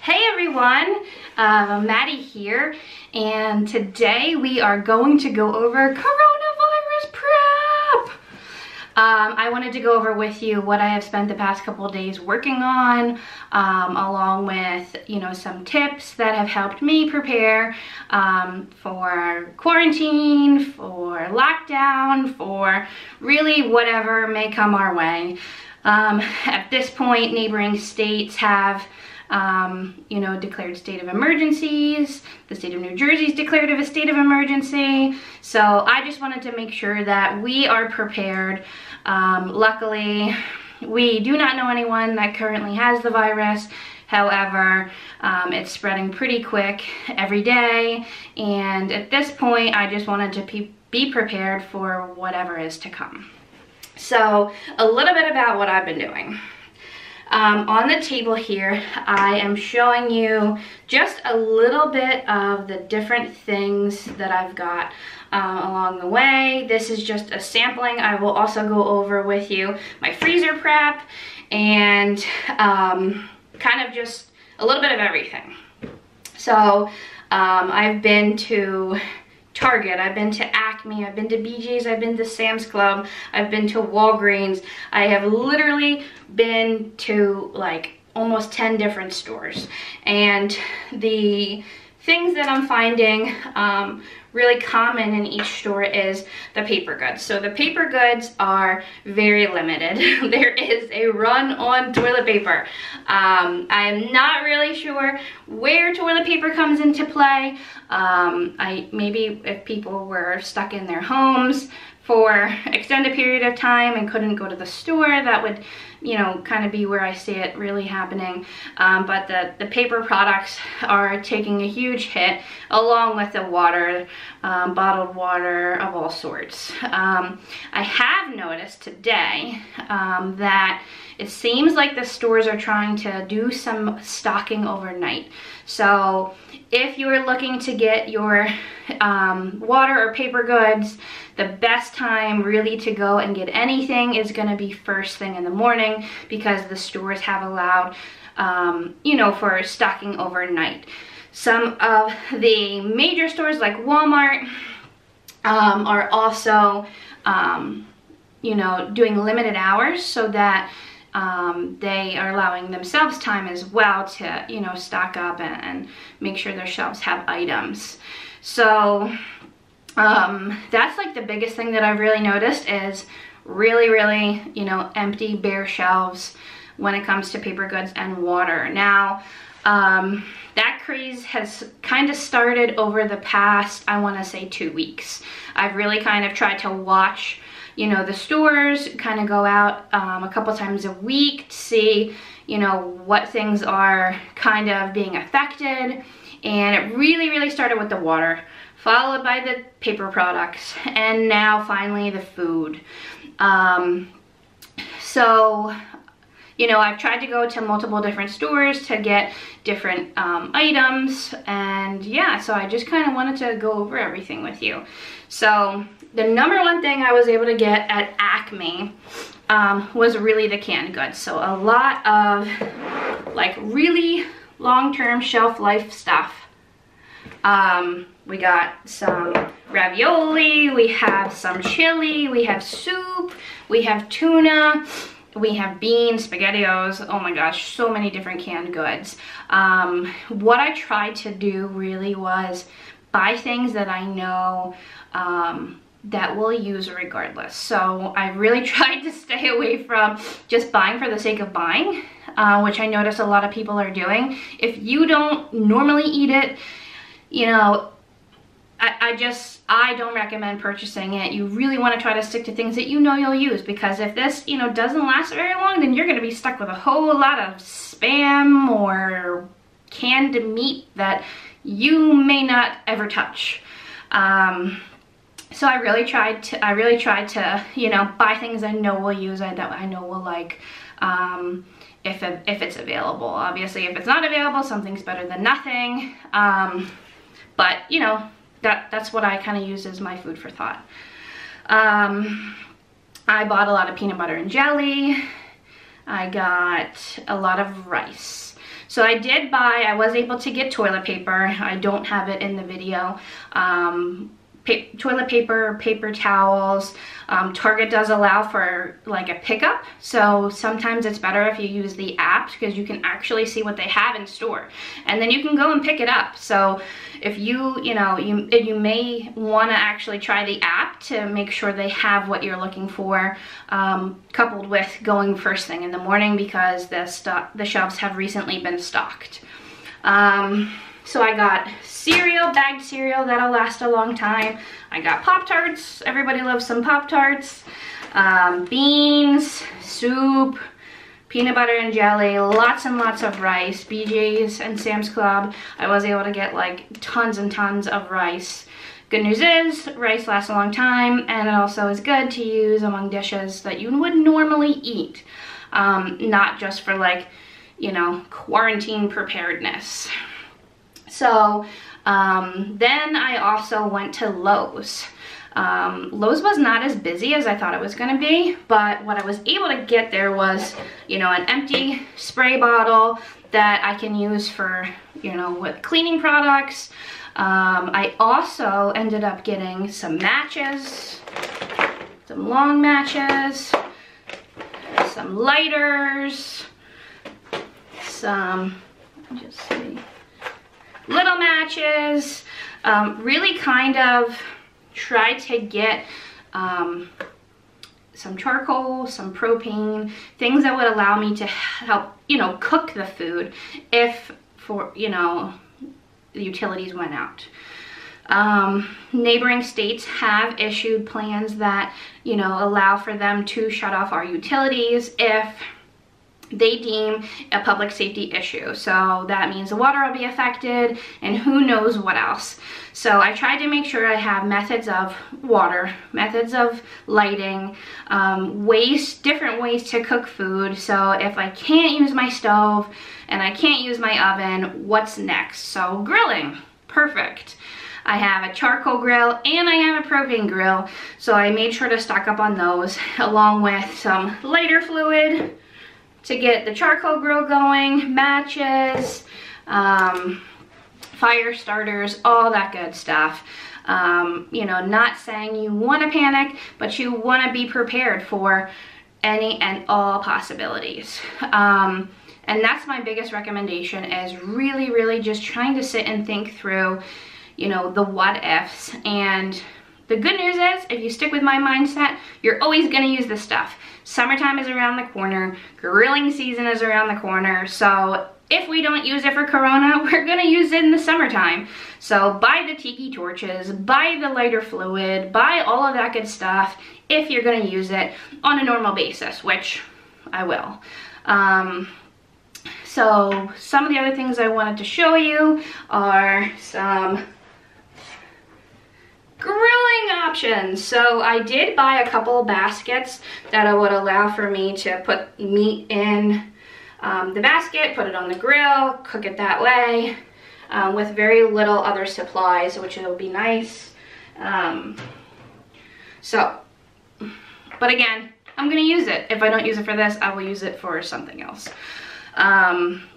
Hey everyone, Maddie here, and today we are going to go over coronavirus prep. I wanted to go over with you what I have spent the past couple of days working on, along with, some tips that have helped me prepare for quarantine, for lockdown, for really whatever may come our way. At this point, neighboring states have declared state of emergencies. The state of New Jersey's declared a state of emergency. So I just wanted to make sure that we are prepared. Luckily, we do not know anyone that currently has the virus. However, it's spreading pretty quick every day. And at this point, I just wanted to be prepared for whatever is to come. So a little bit about what I've been doing. On the table here, I am showing you just a little bit of the different things that I've got along the way. This is just a sampling. I will also go over with you my freezer prep and kind of just a little bit of everything. So I've been to Target, I've been to Acme, I've been to BJ's, I've been to Sam's Club, I've been to Walgreens. I have literally been to like almost 10 different stores. And the things that I'm finding really common in each store is the paper goods. So the paper goods are very limited. There is a run on toilet paper. I am not really sure where toilet paper comes into play. Maybe if people were stuck in their homes for extended period of time and couldn't go to the store, that would, kind of be where I see it really happening. But the paper products are taking a huge hit, along with the water, bottled water of all sorts. I have noticed today that it seems like the stores are trying to do some stocking overnight. So if you're looking to get your water or paper goods, the best time really to go and get anything is going to be first thing in the morning, because the stores have allowed, for stocking overnight. Some of the major stores like Walmart are also, doing limited hours, so that they are allowing themselves time as well to, stock up and make sure their shelves have items. So that's like the biggest thing that I've really noticed is really, empty, bare shelves when it comes to paper goods and water. Now, that craze has kind of started over the past, I want to say 2 weeks. I've really kind of tried to watch the stores, kind of go out a couple times a week to see, what things are kind of being affected. And it really started with the water, followed by the paper products, and now finally the food. I've tried to go to multiple different stores to get different items, and yeah, so I just kind of wanted to go over everything with you. So the number one thing I was able to get at Acme was really the canned goods. So a lot of like really long-term shelf life stuff. We got some ravioli, we have some chili, we have soup, we have tuna, we have beans, SpaghettiOs. Oh my gosh, so many different canned goods. What I tried to do really was buy things that I know that we'll use regardless. So I really tried to stay away from just buying for the sake of buying, which I notice a lot of people are doing. If you don't normally eat it, I don't recommend purchasing it. You really want to try to stick to things that you'll use, because if this, doesn't last very long, then you're going to be stuck with a whole lot of Spam or canned meat that you may not ever touch. So I really tried to, buy things I know we'll use, that I know we'll like, if it's available. Obviously, if it's not available, something's better than nothing. But, that's what I kind of use as my food for thought. I bought a lot of peanut butter and jelly. I got a lot of rice. So I was able to get toilet paper. I don't have it in the video. Toilet paper, paper towels. Target does allow for like a pickup, so sometimes it's better if you use the app because you can actually see what they have in store, and then you can go and pick it up. So if you may want to actually try the app to make sure they have what you're looking for, coupled with going first thing in the morning because the shelves have recently been stocked. So I got cereal, bagged cereal that'll last a long time. I got Pop-Tarts. Everybody loves some Pop-Tarts. Beans, soup, peanut butter and jelly, lots and lots of rice. BJ's and Sam's Club, I was able to get like tons and tons of rice. Good news is, rice lasts a long time, and it also is good to use among dishes that you would normally eat. Not just for like, quarantine preparedness. So then I also went to Lowe's. Lowe's was not as busy as I thought it was going to be, but what I was able to get there was, an empty spray bottle that I can use for, with cleaning products. I also ended up getting some matches, some long matches, some lighters, some, just see, little matches. Really kind of try to get some charcoal, some propane, things that would allow me to help, cook the food if, the utilities went out. Neighboring states have issued plans that, allow for them to shut off our utilities if they deem a public safety issue. So that means the water will be affected and who knows what else. So I tried to make sure I have methods of water, methods of lighting, different ways to cook food. So if I can't use my stove and I can't use my oven, what's next? So grilling, perfect. I have a charcoal grill and I have a propane grill. So I made sure to stock up on those along with some lighter fluid to get the charcoal grill going, matches, fire starters, all that good stuff. Not saying you want to panic, but you want to be prepared for any and all possibilities. And that's my biggest recommendation, is really, really just trying to sit and think through, the what ifs. And the good news is, if you stick with my mindset, you're always going to use this stuff. Summertime is around the corner, grilling season is around the corner, so if we don't use it for Corona, we're gonna use it in the summertime. So buy the tiki torches, buy the lighter fluid, buy all of that good stuff if you're gonna use it on a normal basis, which I will. So some of the other things I wanted to show you are some grilling options. So I did buy a couple baskets that would allow for me to put meat in the basket, put it on the grill, cook it that way, with very little other supplies, which will be nice. But again, I'm gonna use it. If I don't use it for this, I will use it for something else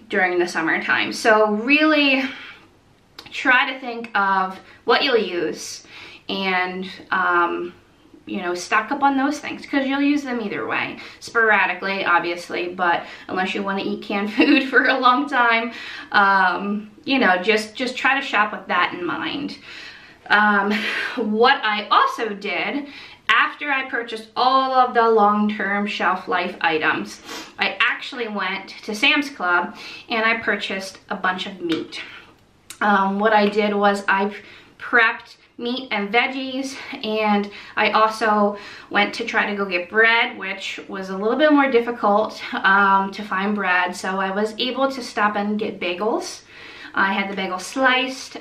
during the summertime. So really try to think of what you'll use and stock up on those things, because you'll use them either way, sporadically obviously, but unless you want to eat canned food for a long time, just try to shop with that in mind. What I also did after I purchased all of the long-term shelf life items, I actually went to Sam's Club and I purchased a bunch of meat. What I did was I prepped meat and veggies, and I also went to try to go get bread, which was a little bit more difficult to find bread, so I was able to stop and get bagels. I had the bagel sliced.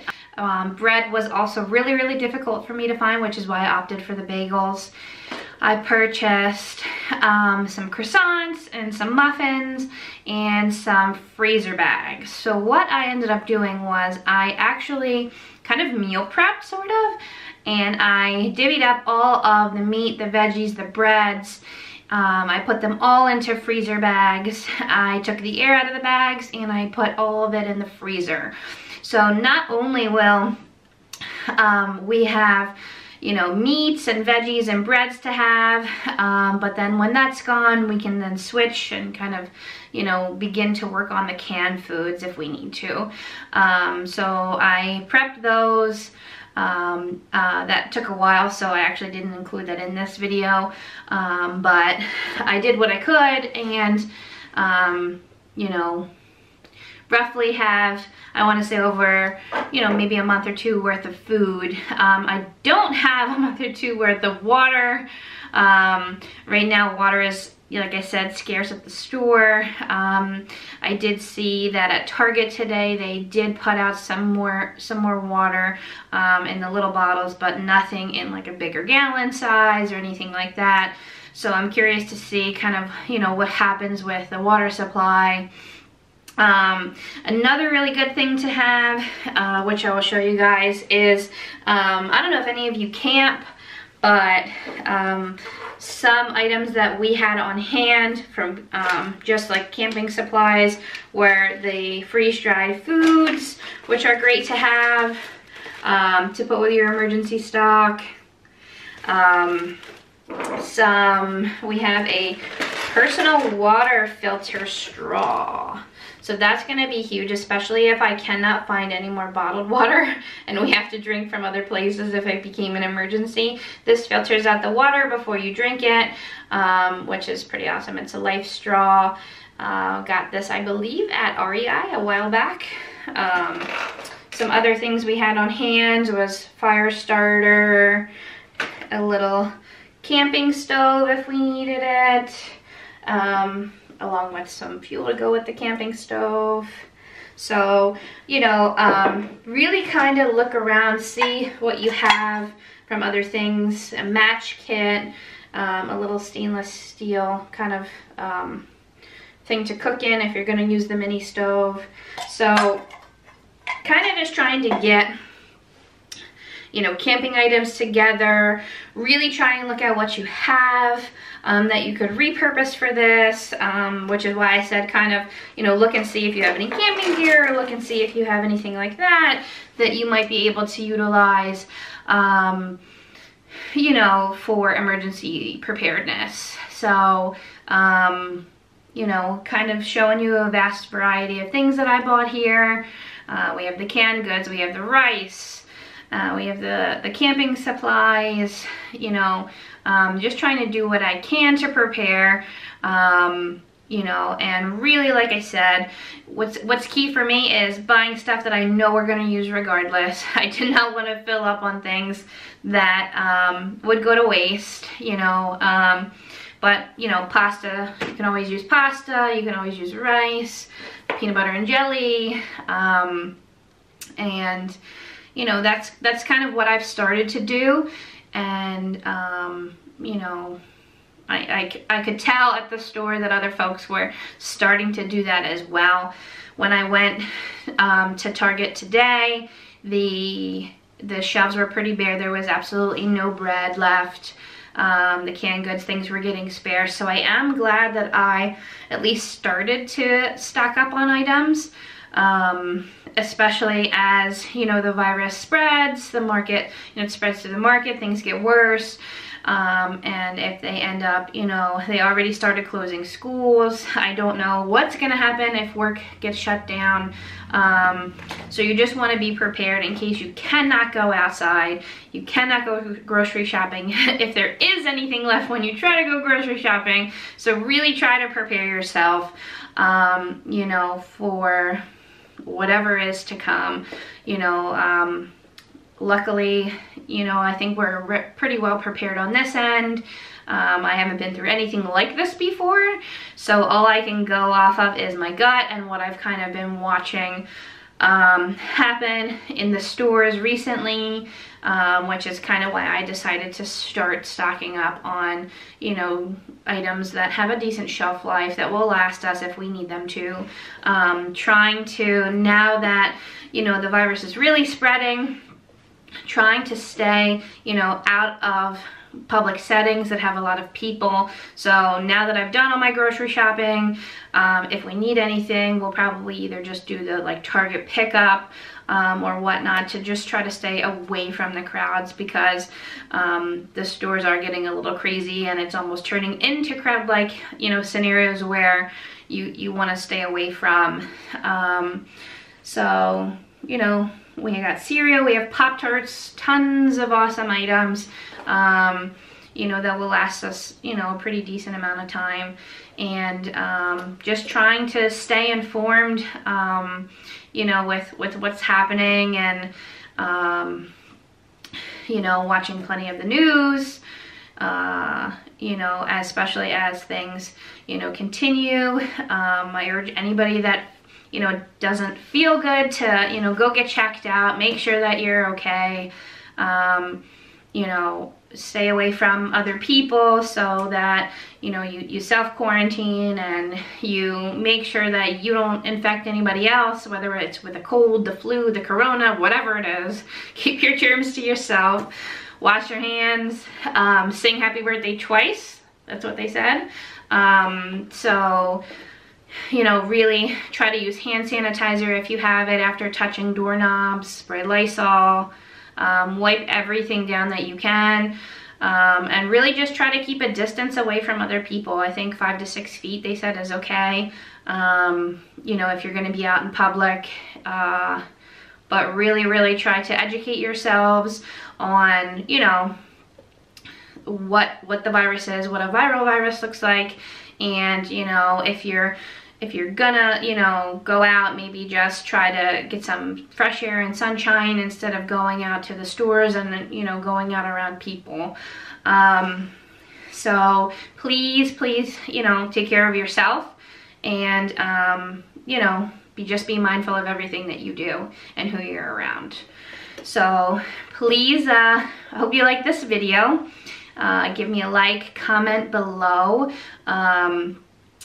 Bread was also really, really difficult for me to find, which is why I opted for the bagels. I purchased some croissants and some muffins and some freezer bags. So what I ended up doing was I actually kind of meal prepped, sort of, and I divvied up all of the meat, the veggies, the breads, I put them all into freezer bags. I took the air out of the bags and I put all of it in the freezer. So not only will we have, you know, meats and veggies and breads to have, but then when that's gone, we can then switch and kind of, you know, begin to work on the canned foods if we need to. So I prepped those. That took a while, so I actually didn't include that in this video, but I did what I could, and you know, roughly have, I want to say, over, you know, maybe a month or two worth of food. I don't have a month or two worth of water. Right now water is, like I said, scarce at the store. I did see that at Target today they did put out some more water in the little bottles, but nothing in like a bigger gallon size or anything like that. So I'm curious to see kind of, you know, what happens with the water supply. Another really good thing to have, which I will show you guys, is I don't know if any of you camp, but some items that we had on hand from just like camping supplies were the freeze-dried foods, which are great to have to put with your emergency stock. We have a personal water filter straw. So that's going to be huge, especially if I cannot find any more bottled water and we have to drink from other places if it became an emergency. This filters out the water before you drink it, which is pretty awesome. It's a Life straw. Got this, I believe, at REI a while back. Some other things we had on hand was fire starter, a little camping stove if we needed it, along with some fuel to go with the camping stove. So, you know, really kind of look around, see what you have from other things. A match kit, a little stainless steel kind of thing to cook in if you're going to use the mini stove. So kind of just trying to get, you know, camping items together, really try and look at what you have that you could repurpose for this, which is why I said kind of, you know, look and see if you have any camping gear, look and see if you have anything like that you might be able to utilize, you know, for emergency preparedness. So, you know, kind of showing you a vast variety of things that I bought here. We have the canned goods, we have the rice, we have the camping supplies, you know, just trying to do what I can to prepare, you know, and really, like I said, what's key for me is buying stuff that I know we're going to use regardless. I did not want to fill up on things that would go to waste, you know, but, you know, pasta, you can always use pasta, you can always use rice, peanut butter and jelly, and, you know, that's kind of what I've started to do. And, you know, I could tell at the store that other folks were starting to do that as well. When I went to Target today, the shelves were pretty bare. There was absolutely no bread left. The canned goods, things were getting sparse. So I am glad that I at least started to stock up on items, especially as, you know, the virus spreads, the market, you know, it spreads to the market, things get worse. And if they end up, you know, they already started closing schools. I don't know what's going to happen if work gets shut down. So you just want to be prepared in case you cannot go outside, you cannot go grocery shopping, if there is anything left when you try to go grocery shopping. So really try to prepare yourself, you know, for whatever is to come, you know. Luckily, you know, I think we're pretty well prepared on this end. I haven't been through anything like this before, so all I can go off of is my gut and what I've kind of been watching happen in the stores recently, which is kind of why I decided to start stocking up on, you know, items that have a decent shelf life that will last us if we need them to. Trying to, now that, you know, the virus is really spreading, trying to stay, you know, out of public settings that have a lot of people. So now that I've done all my grocery shopping, if we need anything, we'll probably either just do the like Target pickup or whatnot, to just try to stay away from the crowds, because the stores are getting a little crazy and it's almost turning into crowd-like, you know, scenarios where you want to stay away from. So, you know, we got cereal, we have Pop-Tarts, tons of awesome items, you know, that will last us, you know, a pretty decent amount of time. And just trying to stay informed, you know, with what's happening, and, you know, watching plenty of the news, you know, especially as things, you know, continue. I urge anybody that, you know, doesn't feel good to, you know, go get checked out, make sure that you're okay, you know, stay away from other people, so that, you know, you self-quarantine and you make sure that you don't infect anybody else, whether it's with a cold, the flu, the corona, whatever it is. Keep your germs to yourself, wash your hands, sing happy birthday twice, that's what they said. So, you know, really try to use hand sanitizer if you have it after touching doorknobs, spray Lysol, wipe everything down that you can, and really just try to keep a distance away from other people. I think 5 to 6 feet, they said, is okay, you know, if you're going to be out in public. But really try to educate yourselves on, you know, what the virus is, what a viral virus looks like, and, you know, if you're gonna, you know, go out, maybe just try to get some fresh air and sunshine instead of going out to the stores and, you know, going out around people. So please, you know, take care of yourself, and, you know, just be mindful of everything that you do and who you're around. So please, I hope you like this video. Give me a like, comment below,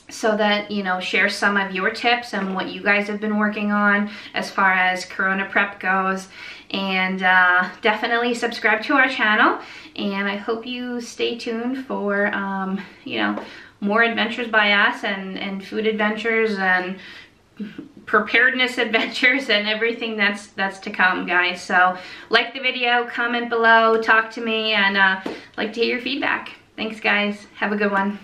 so that, you know, share some of your tips and what you guys have been working on as far as Corona prep goes. And definitely subscribe to our channel, and I hope you stay tuned for, you know, more adventures by us, and food adventures and preparedness adventures and everything that's to come, guys. So like the video, comment below, talk to me, and like to hear your feedback. Thanks, guys. Have a good one.